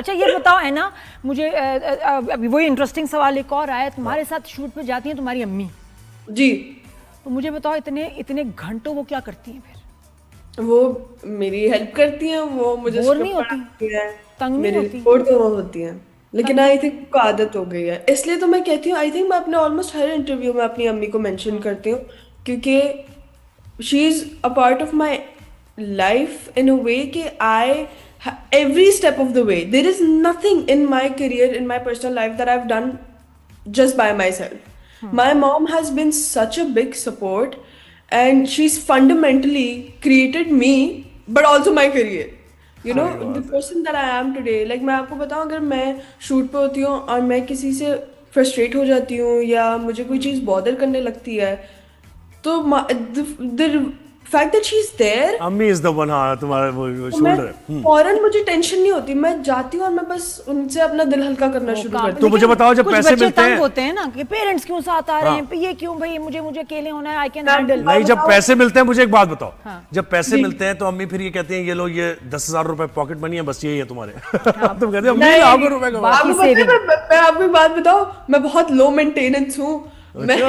अच्छा ये बताओ है ना, मुझे अभी वही इंटरेस्टिंग सवाल एक और आया, तुम्हारे साथ शूट पे जाती हैं तुम्हारी अम्मी जी। तो मुझे बताओ इतने इतने घंटों वो क्या करती हैं फिर? वो मेरी हेल्प करती हैं, वो मुझे बोर नहीं स्क्रिप्ट होती? पढ़ाती हैं, तंग नहीं मेरी होती? रिपोर्ट तो वो होती हैं, लेकिन तंग आई नहीं? थिंक उनको आदत हो गई है। इसलिए तो मैं कहती हूँ, आई थिंक मैं अपने ऑलमोस्ट हर इंटरव्यू में अपनी अम्मी को मेंशन करती हूँ, क्योंकि she is a part of my life in a way कि I every step of the way, there is nothing in my career, in my personal life that I've done just by myself. My mom has been such a big support, and she's fundamentally created me, but also my career. You know, सही the बात है। person that I am today. Like मैं आपको बताऊं, अगर मैं shoot पे होती हूँ और मैं किसी से फ्रस्ट्रेट हो जाती हूँ या मुझे कोई चीज़ बॉदर करने लगती है, तो the fact that she's there, अम्मी इज द वन, हाँ तुम्हारा वो तो मैं शोल्डर। फौरन, मुझे टेंशन नहीं होती, मैं जाती हूँ और मैं बस उनसे अपना दिल हल्का करना शुरू काम- करती तो हूँ। मुझे बताओ, जब कुछ पैसे बच्चे मिलते तंग हैं, होते हैं ना कि पेरेंट्स क्यों साथ आ रहे हाँ। हैं, ये क्यों भाई, मुझे मुझे अकेले होना है, आई कैन मैं- हैंडल। नहीं जब पैसे मिलते हैं, मुझे एक बात बताओ, हाँ। जब पैसे जी। मिलते हैं तो अम्मी फिर ये कहती हैं ये लो ये 10,000 रुपए पॉकेट मनी है, बस यही है तुम्हारे। तुम कहते हो अम्मी नहीं, लाखों रुपए कमा। बाकी आपको पता है, saving। मैं आपको एक बात बताऊं, मैं बहुत लो मेंटेनेंस हूँ। मैं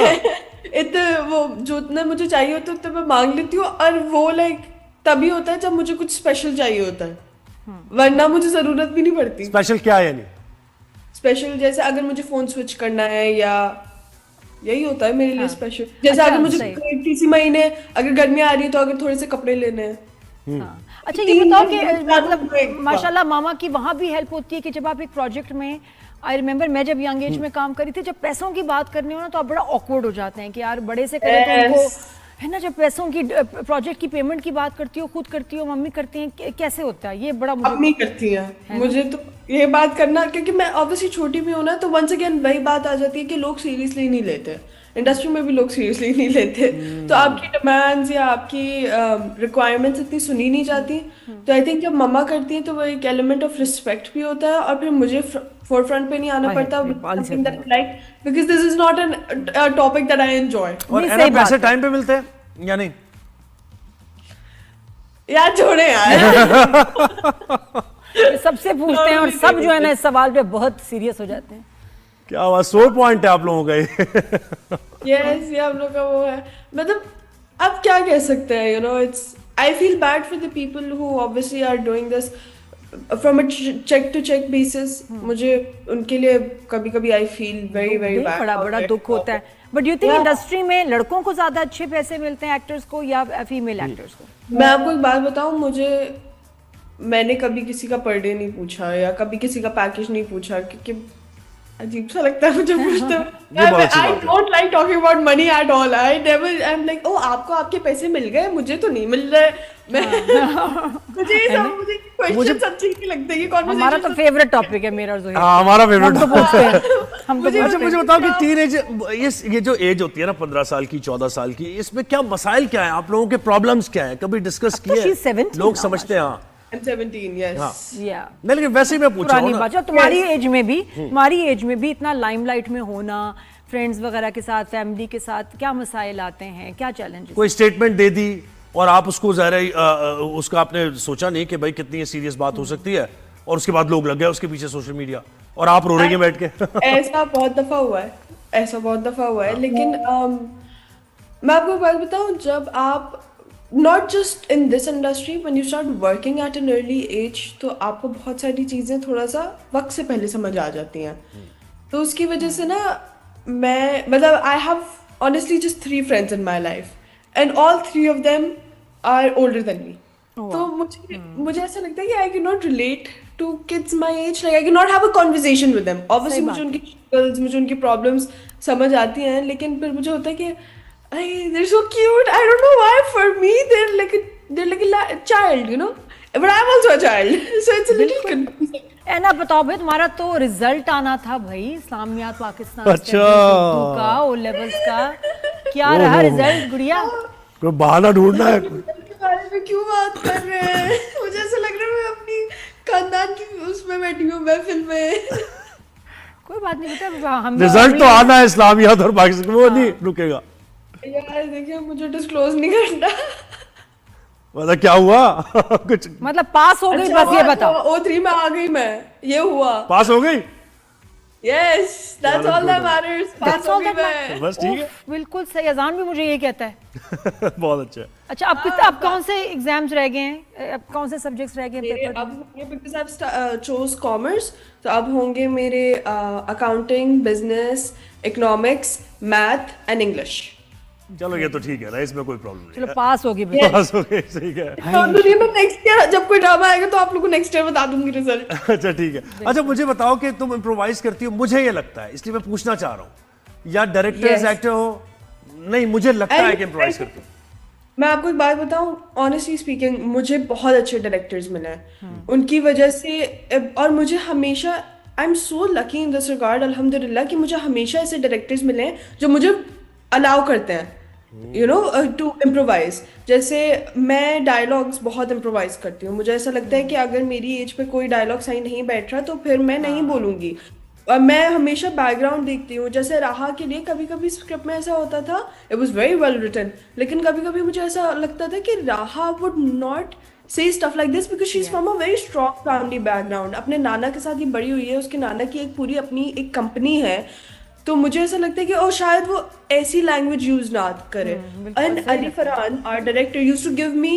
इतने वो जो उतना मुझे चाहिए होता है उतना मैं मांग लेती हूँ, और वो लाइक तभी होता है जब मुझे कुछ स्पेशल चाहिए होता है, वरना मुझे जरूरत भी नहीं पड़ती। स्पेशल क्या है यानी? स्पेशल जैसे अगर मुझे फोन स्विच करना है, या यही होता है मेरे लिए हाँ। स्पेशल। जैसे अच्छा, अगर मुझे सही। किसी महीने अगर गर्मी आ रही है तो अगर थोड़े से कपड़े लेने हैं। हाँ। अच्छा ये 3 बताओ कि दिन मतलब बाद माशाल्लाह मामा की वहाँ भी हेल्प होती है कि जब आप एक प्रोजेक्ट में, आई रिमेम्बर मैं जब यंग एज में काम करी थी, जब पैसों की बात करनी हो ना तो आप बड़ा ऑकवर्ड हो जाते हैं कि यार बड़े से करें तो उनको Yes. है ना, जब पैसों की प्रोजेक्ट की पेमेंट की बात करती हो, खुद करती हो, मम्मी करती हैं, कैसे होता है ये? बड़ा मुझे अपनी करती हैं। मुझे तो ये बात करना, क्योंकि मैं ऑब्वियसली छोटी भी हूँ ना, तो वंस अगेन वही बात आ जाती है कि लोग सीरियसली नहीं लेते, इंडस्ट्री में भी लोग सीरियसली नहीं लेते। तो आपकी डिमांड्स या आपकी रिक्वायरमेंट्स इतनी सुनी नहीं जाती। तो आई थिंक जब मम्मा करती है तो वो एक एलिमेंट ऑफ रिस्पेक्ट भी होता है, और फिर मुझे फोर फ्रंट पे नहीं आना हाँ, पड़ता, ये बाल से like because this is not an topic that I enjoy. और नहीं, है सही ना, बात पैसे है। टाइम पे मिलते हैं या नहीं? यार छोड़े यार। ये सबसे पूछते हैं और सब जो है ना इस सवाल पे बहुत सीरियस हो जाते हैं। क्या बात, सोल पॉइंट है आप लोगों का ये। यस, ये हम लोग का वो है। मतलब अब क्या कह सकते हैं, you know, it's, I feel bad for the people who obviously are doing this from a check to check basis. मुझे उनके लिए कभी कभी I feel very very bad, बड़ा बड़ा दुख होता है। बट यू थिंक इंडस्ट्री में लड़कों को ज्यादा अच्छे पैसे मिलते हैं एक्टर्स को या फीमेल एक्टर्स को? मैं आपको एक बात बताऊं, मैंने कभी किसी का पर डे नहीं पूछा या कभी किसी का पैकेज नहीं पूछा, क्योंकि अजीब सा लगता है मुझे पूछते ये बहुत अच्छी आई बात है। Don't like talking about money at all. I never, I am like, ओ आपको आपके पैसे मिल गए, मुझे तो नहीं मिल रहे। मुझे ये सब, मुझे क्वेश्चन अच्छे नहीं लगते, ये हमारा कॉन्वर्सेशन। तो फेवरेट टॉपिक है मेरा और जोहेब। हाँ, हमारा हम तो फेवरेट। पूछते हैं, हम तो अच्छा पूछते मुझे हैं। बताओ कि टीनेज, ये जो एज होती है ना 15 साल की 14 साल की, इसमें क्या मसाइल क्या है, आप लोगों के प्रॉब्लम्स क्या है, कभी डिस्कस अब तो किए? she's 17 लोग now, समझते हैं हाँ। I'm 17, yes. हाँ। या नहीं लेकिन वैसे ही मैं पूछ रहा पुरानी हूँ बात ना। है, तुम्हारी एज में भी इतना लाइमलाइट में होना, फ्रेंड्स वगैरह के साथ, फैमिली के साथ, क्या मसाइल आते हैं, क्या चैलेंजेस? कोई स्टेटमेंट दे दी और आप उसको ज़ाहिर है उसका आपने सोचा नहीं कि भाई कितनी सीरियस बात हो सकती है, और उसके बाद लोग लग गए उसके पीछे सोशल मीडिया, और आप रो रही हैं बैठ के। ऐसा बहुत दफा हुआ है, ऐसा बहुत दफा हुआ है। लेकिन मैं आपको एक बात बताऊं, जब आप not just in this industry, when you start working at an early age, तो आपको बहुत सारी चीज़ें थोड़ा सा वक्त से पहले समझ आ जाती हैं। तो उसकी वजह से ना, मैं मतलब I have honestly just 3 friends in my life, and all 3 of them are older than me. तो मुझे ऐसा लगता है कि I can not relate to kids my age, like I can not have a conversation with them. Obviously मुझे उनकी struggles, मुझे उनकी प्रॉब्लम्स समझ आती हैं, लेकिन फिर मुझे होता है कि they're so cute. I don't know why. For me, they're like a child, you know. But I'm also a child, so it's a little confusing. ना बताओ भाई, तुम्हारा तो रिजल्ट आना था भाई, इस्लामियात पाकिस्तान अच्छा। का, ओ लेवल्स का, क्या रहा रिजल्ट गुड़िया? कोई बहाना ढूंढना है। के बारे में क्यों बात कर रहे हैं? मुझे ऐसा लग रहा है मैं अपनी खानदान की उसमें बैठी हूँ महफिल में। कोई बात नहीं बेटा, हम रिजल्ट तो आना है इस्लामियात और पाकिस्तान, वो नहीं रुकेगा। यार देखिए, मुझे डिस्क्लोज नहीं करना। मतलब क्या हुआ? कुछ मतलब पास हो गई, बस ये बताओ। O3 में आ गई मैं, ये हुआ। पास हो गई? Yes, that's चलो, all that good. matters. That's पास हो all गई that मैं। matters. बस ठीक है। उफ, बिल्कुल सही, अजान भी मुझे ये कहता है। बहुत अच्छा है। अच्छा, अब कौन से एग्जाम्स रह गए हैं, अब कौन से सब्जेक्ट्स रह गए हैं मेरे पेपर अब होंगे, because I've chose commerce, तो अब होंगे मेरे accounting, business, economics, math and English। चलो ये तो ठीक है ना, इसमें कोई प्रॉब्लम नहीं चलो है। पास होगी बेटा। पास हो गई, ठीक है। तो ये मैं नेक्स्ट ईयर जब कोई ड्रामा आएगा तो आप लोगों को नेक्स्ट ईयर बता दूंगी रिजल्ट। अच्छा ठीक है। अच्छा मुझे बताओ कि तुम इम्प्रोवाइज करती हो, मुझे ये लगता है, इसलिए मैं पूछना चाह रहा हूँ, या डायरेक्टर्स Yes. एक्टर हो, नहीं मुझे लगता है कि इम्प्रोवाइज करती हो। मैं आपको एक बात बताऊं, ऑनेस्टली स्पीकिंग मुझे बहुत अच्छे डायरेक्टर्स मिले हैं उनकी वजह से, और मुझे हमेशा I am so lucky in this regard, अल्हम्दुलिल्लाह, कि मुझे हमेशा ऐसे डायरेक्टर्स मिले हैं जो मुझे अलाउ करते हैं यू नो टू इम्प्रोवाइज। जैसे मैं डायलॉग्स बहुत इम्प्रोवाइज करती हूँ, मुझे ऐसा लगता है कि अगर मेरी एज पे कोई डायलॉग सही नहीं बैठ रहा तो फिर मैं नहीं बोलूँगी। और मैं हमेशा बैकग्राउंड देखती हूँ। जैसे राहा के लिए कभी कभी स्क्रिप्ट में ऐसा होता था, it was very well written, लेकिन कभी कभी मुझे ऐसा लगता था कि Raha would not say stuff like this because she's from a very strong family background। अपने नाना के साथ ही बड़ी हुई है, उसके नाना की एक पूरी अपनी एक कंपनी है, तो मुझे ऐसा लगता है कि और शायद वो ऐसी लैंग्वेज यूज ना करे। And Ali Farhan our director used to give me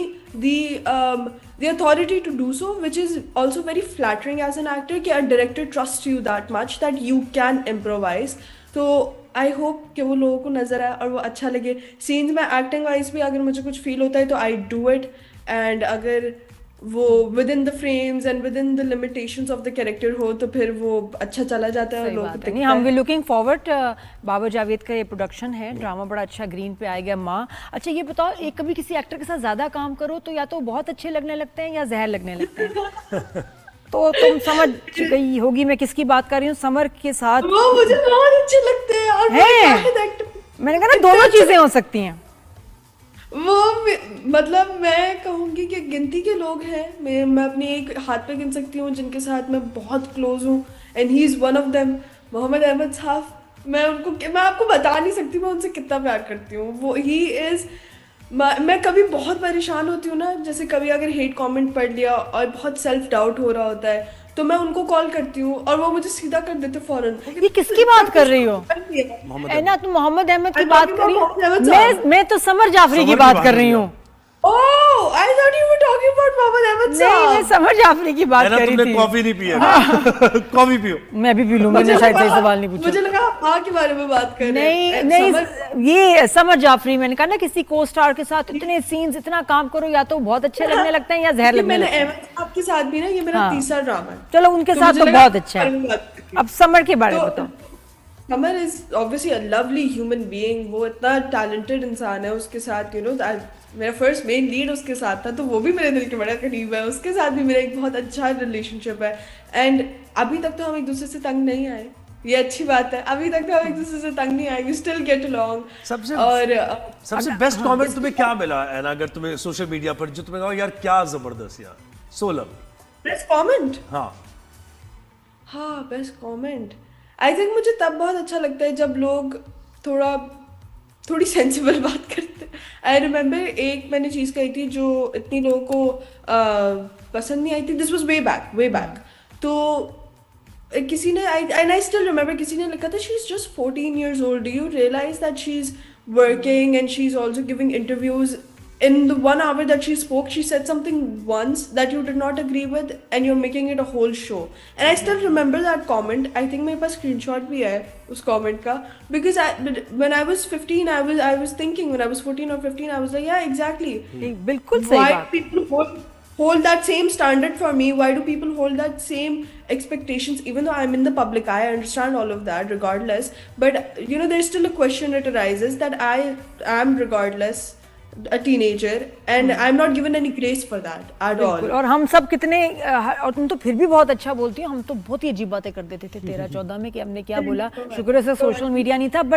the authority to do so, which is also very flattering as an actor कि a director trusts you that much that you can improvise। तो I hope कि वो लोगों को नजर आए और वो अच्छा लगे। सीन्स में एक्टिंग वाइज भी अगर मुझे कुछ फील होता है तो आई डू इट, एंड अगर वो with in the frames and with in the limitations of the character हो तो फिर वो अच्छा चला जाता है और सही लोगों बात को है। नहीं, दिखता हम है। भी लुकिंग फॉरवर्ड, बाबर जावेद का ये प्रोडक्शन है, ड्रामा बड़ा अच्छा ग्रीन पे आएगा माँ। अच्छा ये बताओ, एक कभी किसी एक्टर के साथ ज्यादा काम करो तो या तो बहुत अच्छे लगने लगते हैं या जहर लगने लगते हैं। तो तुम समझ गई होगी मैं किसकी बात कर रही हूँ। समर के साथ वो मुझे बहुत अच्छे लगते हैं और हैं। शाहिद एक्टर मैंने कहा ना, दोनों चीजें हो सकती हैं। वो मतलब मैं कहूँगी कि गिनती के लोग हैं, मैं अपनी एक हाथ पे गिन सकती हूँ जिनके साथ मैं बहुत क्लोज हूँ, and he is one of them, Mohammad Ahmed साहब। मैं आपको बता नहीं सकती मैं उनसे कितना प्यार करती हूँ। वो ही इज़, मैं कभी बहुत परेशान होती हूँ ना, जैसे कभी अगर हेट कमेंट पढ़ लिया और बहुत सेल्फ डाउट हो रहा होता है तो मैं उनको कॉल करती हूँ और वो मुझे सीधा कर देते फौरन। ये किसकी बात कर रही हो? है ना, तुम मोहम्मद अहमद की बात कर रही हो। मैं तो समर जाफरी की बात कर रही हूँ। Oh, I thought you were talking about Mohammad Ahmad नहीं, साहब। मैं समर जाफरी की बात कर रही तुमने थी। कॉफी नहीं पी है? कॉफी पियो। मैं भी पी लूँ, मैंने शायद सही सवाल नहीं पूछा। मुझे लगा हाँ के बारे में बात कर रहे हैं। नहीं, ये समर जाफरी, मैंने कहा ना किसी को स्टार के साथ इतने सीन्स, इतना काम करो, या तो बहुत अच्छे लगने लगते हैं या जहर लगने मैंने लगते हैं। अहमद साहब के साथ भी ना, ये मेरा हाँ। तीसरा ड्रामा है। चलो उनके तो साथ मुझे तो लगा बहुत अच्छा बारे है। में बात करती हूँ। अब समर के बारे में तो बताओ। Summer is obviously a lovely human being. वो इतना टैलेंटेड इंसान है, उसके साथ यू नो मेरा फर्स्ट मेन लीड उसके साथ था, तो वो भी मेरे दिल के बड़ा करीब है। उसके साथ भी मेरा एक बहुत अच्छा रिलेशनशिप है, एंड अभी तक तो हम एक दूसरे से तंग नहीं आए, ये अच्छी बात है। अभी तक तो हम एक दूसरे से तंग नहीं आए, वी स्टिल गेट अलोंग। सबसे बेस्ट कमेंट तुम्हें क्या मिला है ना, अगर तुम्हें सोशल मीडिया पर, जो तुम्हें कहा यार क्या जबरदस्त यार, सोलम? Best comment? हाँ बेस्ट कमेंट आई थिंक मुझे तब बहुत अच्छा लगता है जब लोग थोड़ी सेंसिबल बात करते हैं। आई रिमेम्बर एक मैंने चीज़ कही थी जो इतनी लोगों को पसंद नहीं आई थी। This was way back. तो किसी ने एंड आई स्टिल रिमेम्बर, किसी ने लिखा था she is just 14 years old, do you realise that she is working and she is also giving interviews. In the 1 hour that she spoke, she said something once that you did not agree with, and you're making it a whole show. And I still remember that comment. I think मेरे पास screenshot भी है उस comment का, because when I was 15, I was thinking, when I was 14 or 15, I was like, yeah, exactly. बिल्कुल सही Why बात। do people hold that same standard for me? Why do people hold that same expectations? Even though I'm in the public eye, I understand all of that regardless. But you know, there's still a question that arises that I am regardless a teenager and I'm not given any grace for that at all. और हम सब कितने, और तुम तो फिर भी बहुत अच्छा बोलती हो, हम तो बहुत ही अजीब बातें कर देते थे 13-14 में कि हमने क्या बोला। शुक्र है सोशल मीडिया नहीं था, बट